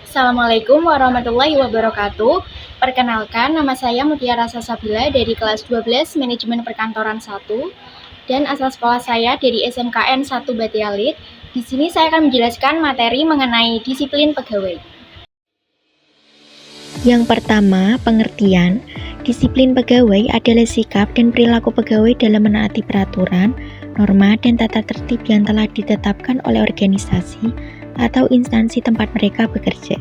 Assalamualaikum warahmatullahi wabarakatuh. Perkenalkan, nama saya Mutiara Sasabila dari kelas 12 Manajemen Perkantoran 1 dan asal sekolah saya dari SMKN 1 Batialit. Di sini saya akan menjelaskan materi mengenai disiplin pegawai. Yang pertama, pengertian. Disiplin pegawai adalah sikap dan perilaku pegawai dalam menaati peraturan, norma, dan tata tertib yang telah ditetapkan oleh organisasi atau instansi tempat mereka bekerja.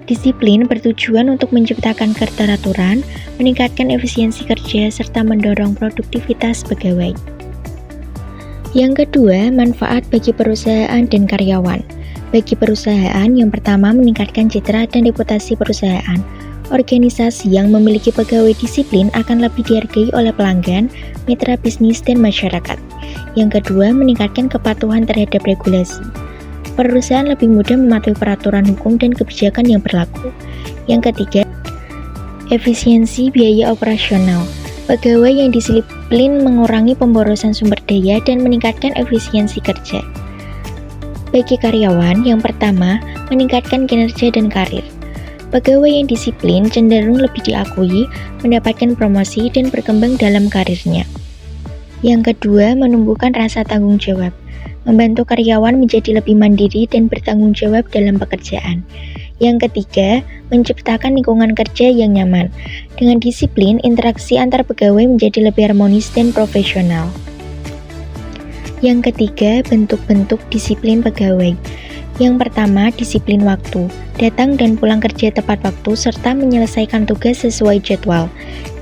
Disiplin bertujuan untuk menciptakan keteraturan, meningkatkan efisiensi kerja, serta mendorong produktivitas pegawai. Yang kedua, manfaat bagi perusahaan dan karyawan. Bagi perusahaan, yang pertama meningkatkan citra dan reputasi perusahaan. Organisasi yang memiliki pegawai disiplin akan lebih dihargai oleh pelanggan, mitra bisnis, dan masyarakat. Yang kedua, meningkatkan kepatuhan terhadap regulasi. Perusahaan lebih mudah mematuhi peraturan hukum dan kebijakan yang berlaku. Yang ketiga, efisiensi biaya operasional. Pegawai yang disiplin mengurangi pemborosan sumber daya dan meningkatkan efisiensi kerja. Bagi karyawan, yang pertama, meningkatkan kinerja dan karir. Pegawai yang disiplin cenderung lebih diakui, mendapatkan promosi, dan berkembang dalam karirnya. Yang kedua, menumbuhkan rasa tanggung jawab. Membantu karyawan menjadi lebih mandiri dan bertanggung jawab dalam pekerjaan. Yang ketiga, menciptakan lingkungan kerja yang nyaman. Dengan disiplin, interaksi antar pegawai menjadi lebih harmonis dan profesional. Yang ketiga, bentuk-bentuk disiplin pegawai. Yang pertama, disiplin waktu. Datang dan pulang kerja tepat waktu serta menyelesaikan tugas sesuai jadwal.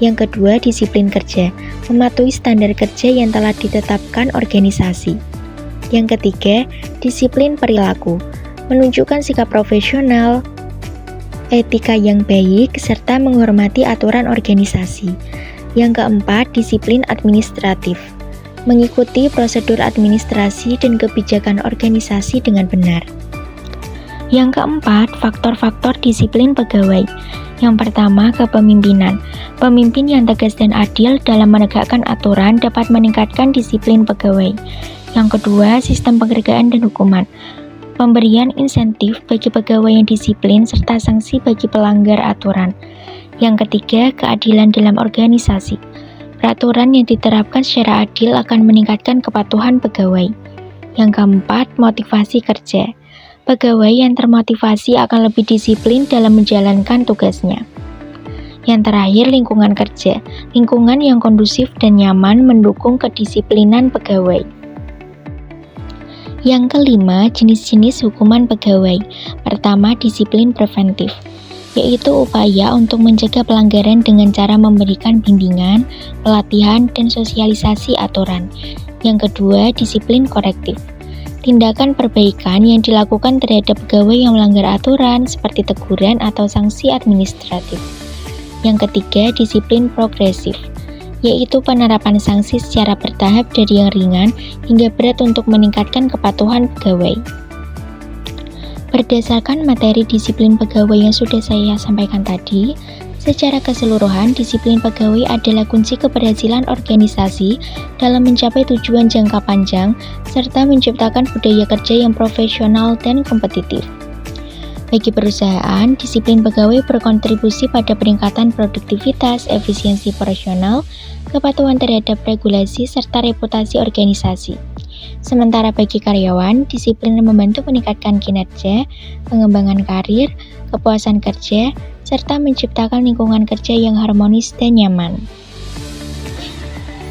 Yang kedua, disiplin kerja. Mematuhi standar kerja yang telah ditetapkan organisasi. Yang ketiga, disiplin perilaku. Menunjukkan sikap profesional, etika yang baik, serta menghormati aturan organisasi. Yang keempat, disiplin administratif. Mengikuti prosedur administrasi dan kebijakan organisasi dengan benar. Yang keempat, faktor-faktor disiplin pegawai. Yang pertama, kepemimpinan. Pemimpin yang tegas dan adil dalam menegakkan aturan dapat meningkatkan disiplin pegawai. Yang kedua, sistem penghargaan dan hukuman. Pemberian insentif bagi pegawai yang disiplin serta sanksi bagi pelanggar aturan. Yang ketiga, keadilan dalam organisasi. Peraturan yang diterapkan secara adil akan meningkatkan kepatuhan pegawai. Yang keempat, motivasi kerja. Pegawai yang termotivasi akan lebih disiplin dalam menjalankan tugasnya. Yang terakhir, lingkungan kerja. Lingkungan yang kondusif dan nyaman mendukung kedisiplinan pegawai. Yang kelima, jenis-jenis hukuman pegawai. Pertama, disiplin preventif, yaitu upaya untuk mencegah pelanggaran dengan cara memberikan bimbingan, pelatihan, dan sosialisasi aturan. Yang kedua, disiplin korektif. Tindakan perbaikan yang dilakukan terhadap pegawai yang melanggar aturan seperti teguran atau sanksi administratif. Yang ketiga, disiplin progresif, yaitu penerapan sanksi secara bertahap dari yang ringan hingga berat untuk meningkatkan kepatuhan pegawai. Berdasarkan materi disiplin pegawai yang sudah saya sampaikan tadi, secara keseluruhan disiplin pegawai adalah kunci keberhasilan organisasi dalam mencapai tujuan jangka panjang serta menciptakan budaya kerja yang profesional dan kompetitif. Bagi perusahaan, disiplin pegawai berkontribusi pada peningkatan produktivitas, efisiensi operasional, kepatuhan terhadap regulasi, serta reputasi organisasi. Sementara bagi karyawan, disiplin membantu meningkatkan kinerja, pengembangan karir, kepuasan kerja, serta menciptakan lingkungan kerja yang harmonis dan nyaman.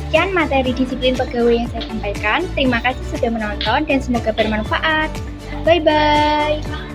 Sekian materi disiplin pegawai yang saya sampaikan. Terima kasih sudah menonton dan semoga bermanfaat. Bye-bye.